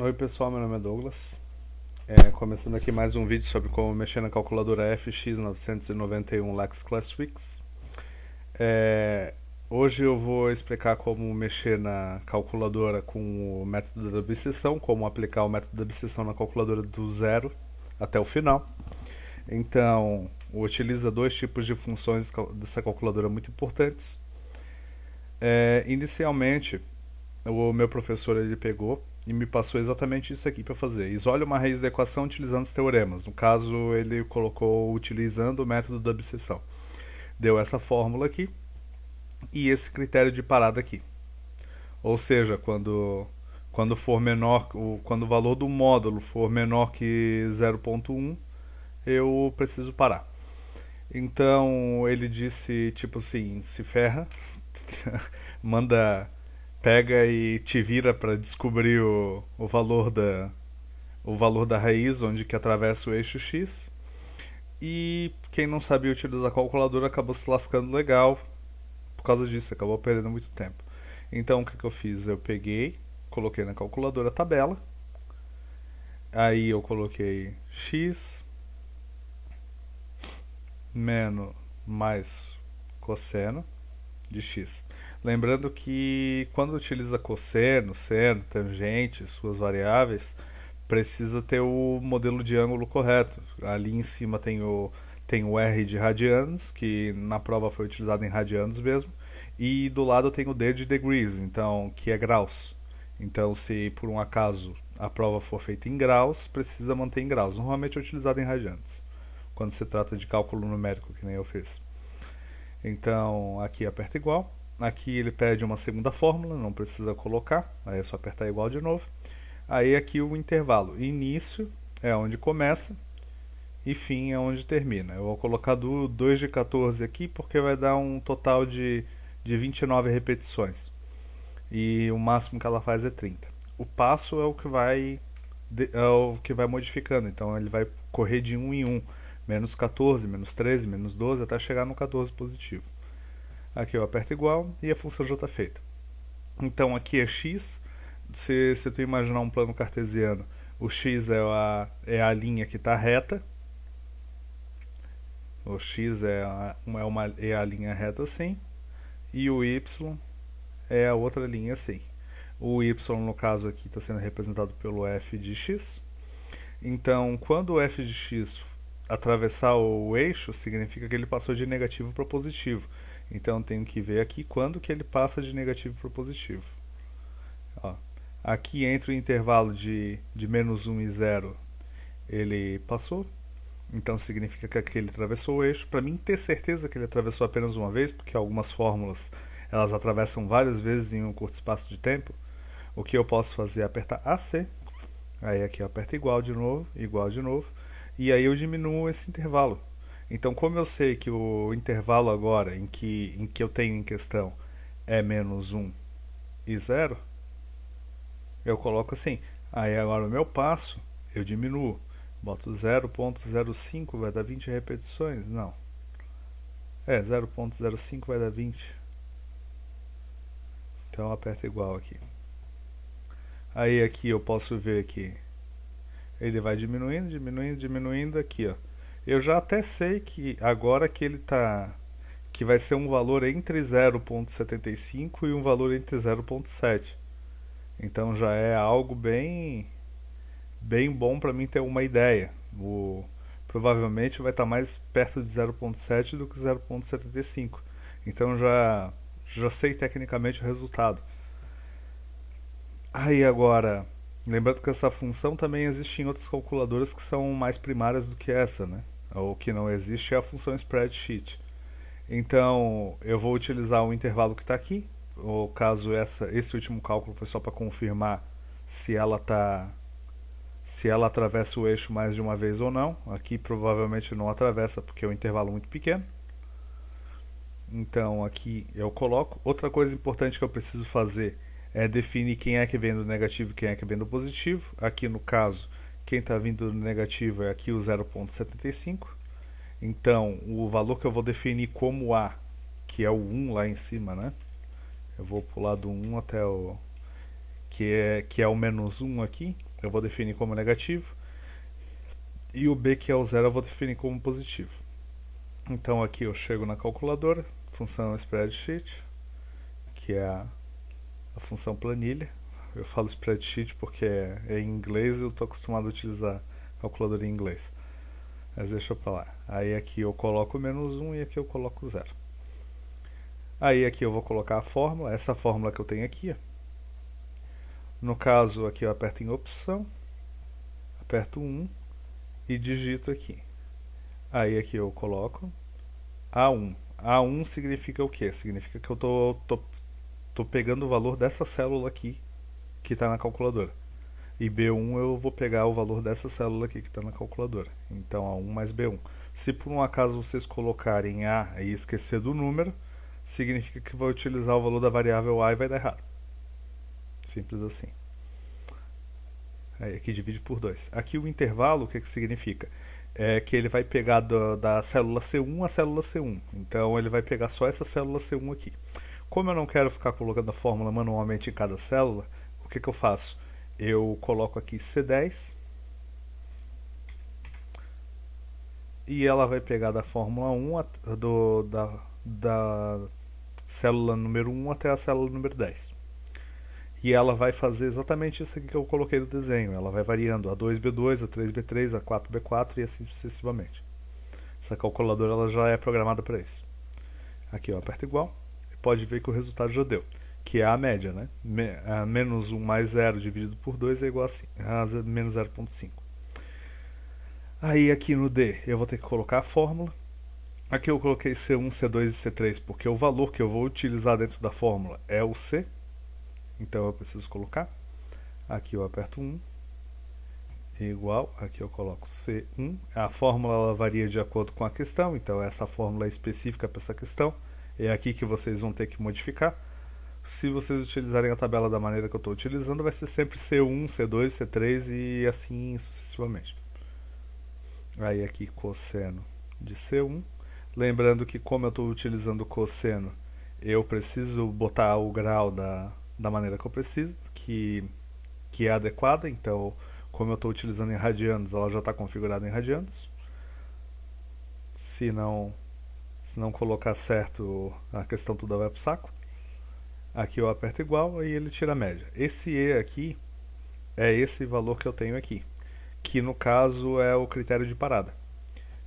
Oi pessoal, meu nome é Douglas. Começando aqui mais um vídeo sobre como mexer na calculadora FX991 Lax Classics. É, Hoje eu vou explicar como mexer na calculadora com o método da abscissão, como aplicar o método da abscissão na calculadora do zero até o final. Então, utiliza dois tipos de funções dessa calculadora muito importantes. Inicialmente, o meu professor ele pegou e me passou exatamente isso aqui para fazer. Isole uma raiz da equação utilizando os teoremas. No caso, ele colocou utilizando o método da abscissão. Deu essa fórmula aqui e esse critério de parada aqui. Ou seja, quando for menor, quando o valor do módulo for menor que 0,1, eu preciso parar. Então ele disse tipo assim, se ferra, manda, pega e te vira para descobrir o valor da raiz onde que atravessa o eixo x. E quem não sabia utilizar a calculadora acabou se lascando legal por causa disso, acabou perdendo muito tempo. Então o que eu fiz? Eu peguei, coloquei na calculadora a tabela, aí eu coloquei x menos mais cosseno de x. Lembrando que quando utiliza cosseno, seno, tangente, suas variáveis, precisa ter o modelo de ângulo correto. Ali em cima tem o R de radianos, que na prova foi utilizado em radianos mesmo, e do lado tem o D de degrees, então que é graus. Então, se por um acaso a prova for feita em graus, precisa manter em graus. Normalmente é utilizado em radianos, quando se trata de cálculo numérico, que nem eu fiz. Então, aqui aperta igual. Aqui ele pede uma segunda fórmula, não precisa colocar, aí é só apertar igual de novo. Aí aqui o intervalo. Início é onde começa e fim é onde termina. Eu vou colocar do 2 de 14 aqui porque vai dar um total de 29 repetições. E o máximo que ela faz é 30. O passo é o que vai modificando, então ele vai correr de 1 em 1, menos 14, menos 13, menos 12, até chegar no 14 positivo. Aqui eu aperto igual e a função já está feita. Então aqui é x. Se tu imaginar um plano cartesiano, o x é a linha que está reta. O x é a linha reta assim. E o y é a outra linha assim. O y, no caso aqui, está sendo representado pelo f de x. Então, quando o f de x atravessar o eixo, significa que ele passou de negativo para positivo. Então, tenho que ver aqui quando que ele passa de negativo para positivo. Ó, aqui entre o intervalo de menos 1 e 0, ele passou. Então, significa que aqui ele atravessou o eixo. Para mim ter certeza que ele atravessou apenas uma vez, porque algumas fórmulas elas atravessam várias vezes em um curto espaço de tempo, o que eu posso fazer é apertar AC. Aí aqui eu aperto igual de novo, e aí eu diminuo esse intervalo. Então, como eu sei que o intervalo agora em que eu tenho em questão é menos 1 e 0, eu coloco assim. Aí agora o meu passo, eu diminuo. Boto 0,05, vai dar 20 repetições? Não. 0,05 vai dar 20. Então eu aperto igual aqui. Aí aqui eu posso ver que ele vai diminuindo, diminuindo, diminuindo aqui, ó. Eu já até sei que agora que ele tá que vai ser um valor entre 0,75 e um valor entre 0,7. Então já é algo bem bom para mim ter uma ideia. Provavelmente vai estar mais perto de 0,7 do que 0,75. Então já sei tecnicamente o resultado. Aí agora, lembrando que essa função também existe em outras calculadoras que são mais primárias do que essa, né? O que não existe é a função spreadsheet. Então, eu vou utilizar o intervalo que está aqui. O caso esse último cálculo foi só para confirmar se ela tá se ela atravessa o eixo mais de uma vez ou não. Aqui provavelmente não atravessa porque é um intervalo muito pequeno. Então aqui eu coloco. Outra coisa importante que eu preciso fazer é definir quem é que vem do negativo e quem é que vem do positivo. Aqui no caso, quem está vindo do negativo é aqui o 0,75. Então o valor que eu vou definir como A, que é o 1 lá em cima, né? Eu vou pular do 1 até o que é o menos 1 aqui. eu vou definir como negativo, e o b, que é o zero, eu vou definir como positivo. Então aqui eu chego na calculadora, função spreadsheet, que é a função planilha. Eu falo spreadsheet porque é em inglês e eu estou acostumado a utilizar calculadora em inglês. Mas deixa pra lá. Aí aqui eu coloco menos 1 e aqui eu coloco 0. Aí aqui eu vou colocar a fórmula, essa fórmula que eu tenho aqui. No caso aqui eu aperto em opção, aperto 1 e digito aqui. Aí aqui eu coloco A1. A1 significa o quê? Significa que eu tô pegando o valor dessa célula aqui que está na calculadora. E B1 eu vou pegar o valor dessa célula aqui que está na calculadora. Então A1 mais B1. Se por um acaso vocês colocarem A e esquecer do número, significa que vai utilizar o valor da variável A e vai dar errado. Simples assim. Aí aqui divide por 2. Aqui o intervalo, o que significa? É que ele vai pegar da célula C1 a célula C1. Então ele vai pegar só essa célula C1 aqui. Como eu não quero ficar colocando a fórmula manualmente em cada célula, o que eu faço? Eu coloco aqui C10 e ela vai pegar da fórmula 1 da célula número 1 até a célula número 10. E ela vai fazer exatamente isso aqui que eu coloquei no desenho. Ela vai variando A2B2, A3B3, A4B4 e assim sucessivamente. Essa calculadora ela já é programada para isso. Aqui eu aperto igual e pode ver que o resultado já deu, que é a média, né? Menos 1 mais 0 dividido por 2 é igual a menos 0,5. Aí aqui no D eu vou ter que colocar a fórmula. Aqui eu coloquei C1, C2 e C3 porque o valor que eu vou utilizar dentro da fórmula é o C. Então eu preciso colocar. Aqui eu aperto 1. Igual, aqui eu coloco C1. A fórmula ela varia de acordo com a questão, então essa fórmula é específica para essa questão. É aqui que vocês vão ter que modificar. Se vocês utilizarem a tabela da maneira que eu estou utilizando, vai ser sempre C1, C2, C3 e assim sucessivamente. Aí aqui cosseno de C1. Lembrando que como eu estou utilizando o cosseno, eu preciso botar o grau da maneira que eu preciso, que é adequada. Então, como eu estou utilizando em radianos, ela já está configurada em radianos. Se não colocar certo, a questão toda vai para o saco. Aqui eu aperto igual e ele tira a média. Esse E aqui é esse valor que eu tenho aqui, que no caso é o critério de parada.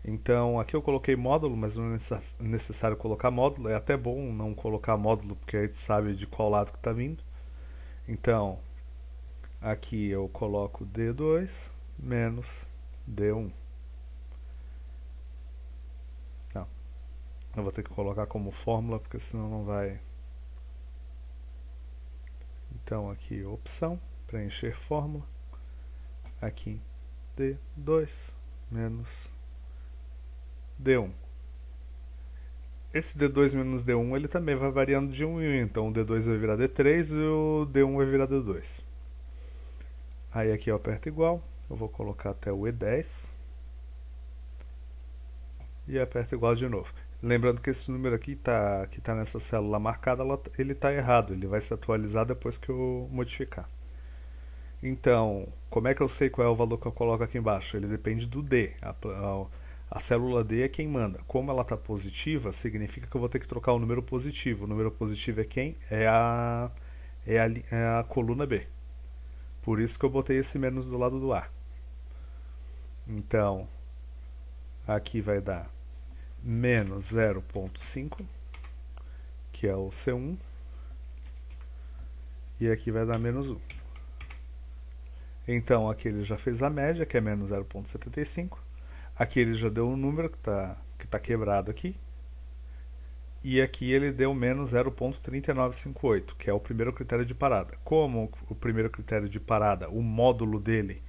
Então aqui eu coloquei módulo, mas não é necessário colocar módulo. É até bom não colocar módulo, porque a gente sabe de qual lado que está vindo. Então aqui eu coloco D2 menos D1. Não, eu vou ter que colocar como fórmula, porque senão não vai. Então aqui opção, preencher fórmula. Aqui D2 menos D1. Esse D2 menos D1 ele também vai variando de 1 em 1. Então o D2 vai virar D3 e o D1 vai virar D2. Aí aqui eu aperto igual. Eu vou colocar até o E10. E aperto igual de novo. Lembrando que esse número aqui que tá nessa célula marcada, ele está errado. Ele vai se atualizar depois que eu modificar. Então, como é que eu sei qual é o valor que eu coloco aqui embaixo? Ele depende do D. A célula D é quem manda. Como ela está positiva, significa que eu vou ter que trocar o número positivo. O número positivo é quem? É a coluna B. Por isso que eu botei esse menos do lado do A. Então, aqui vai dar menos 0,5, que é o C1. E aqui vai dar menos 1. Então aqui ele já fez a média, que é menos 0,75. Aqui ele já deu um número que tá quebrado aqui. E aqui ele deu menos 0,3958, que é o primeiro critério de parada. Como o primeiro critério de parada, o módulo dele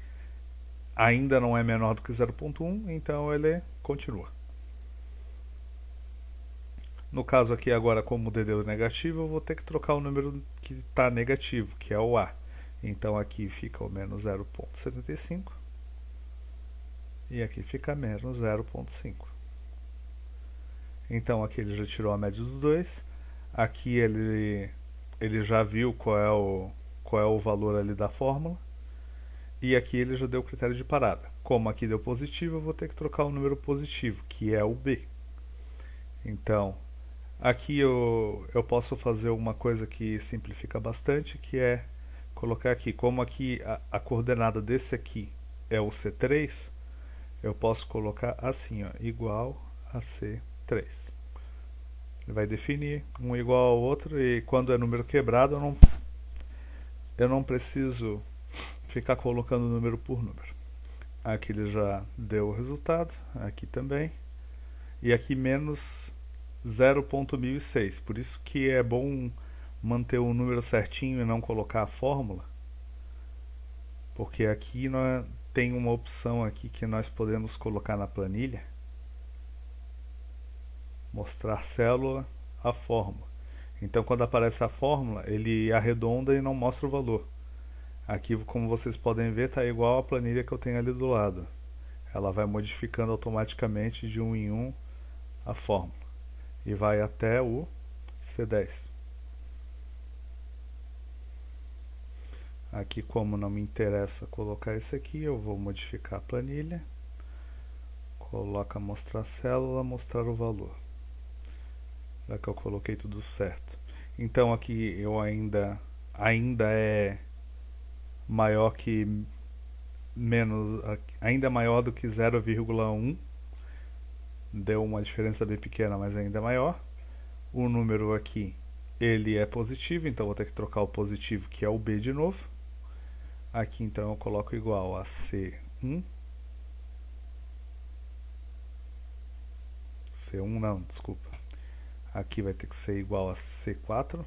ainda não é menor do que 0,1, então ele continua. No caso aqui agora, como o D deu negativo, eu vou ter que trocar o número que está negativo, que é o A. Então aqui fica o menos 0,75 e aqui fica menos 0,5. Então aqui ele já tirou a média dos dois. Aqui ele já viu qual é o valor ali da fórmula. e aqui ele já deu o critério de parada. Como aqui deu positivo, eu vou ter que trocar o número positivo, que é o B. Então, aqui eu posso fazer uma coisa que simplifica bastante, que é colocar aqui, como aqui a coordenada desse aqui é o C3, eu posso colocar assim, ó, igual a C3. Ele vai definir um igual ao outro e quando é número quebrado eu não preciso ficar colocando número por número. Aqui ele já deu o resultado, aqui também. E aqui menos 0.1006. Por isso que é bom manter o número certinho e não colocar a fórmula. Porque aqui tem uma opção aqui que nós podemos colocar na planilha. Mostrar célula, a fórmula. Então quando aparece a fórmula, ele arredonda e não mostra o valor. Aqui, como vocês podem ver, está igual a planilha que eu tenho ali do lado. Ela vai modificando automaticamente de um em um a fórmula. E vai até o C10. Aqui, como não me interessa colocar esse aqui, eu vou modificar a planilha. Coloca mostrar célula, mostrar o valor. Já que eu coloquei tudo certo. Então aqui eu ainda é maior que menos, ainda é maior do que 0,1. Deu uma diferença bem pequena, mas ainda é maior. O número aqui, ele é positivo, então vou ter que trocar o positivo, que é o B de novo. Aqui então eu coloco igual a C1. C1 não, desculpa. Aqui vai ter que ser igual a C4.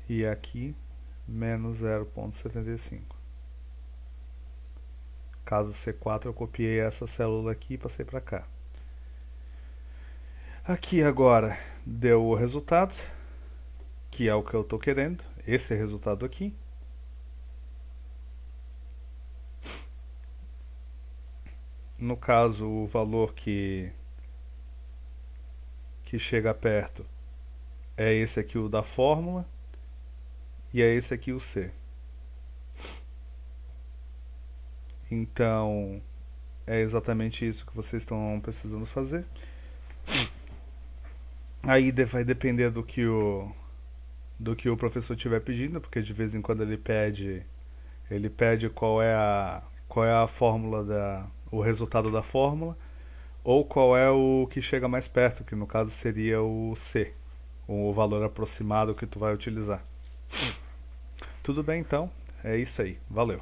E aqui, menos 0,75. Caso C4, eu copiei essa célula aqui e passei para cá. Aqui agora deu o resultado, que é o que eu estou querendo. Esse resultado aqui. No caso, o valor que chega perto é esse aqui, o da fórmula, e é esse aqui, o C. Então, é exatamente isso que vocês estão precisando fazer. Aí vai depender do que o professor estiver pedindo, porque de vez em quando ele pede qual é a fórmula o resultado da fórmula, ou qual é o que chega mais perto, que no caso seria o C, o valor aproximado que tu vai utilizar. Tudo bem então? É isso aí. Valeu.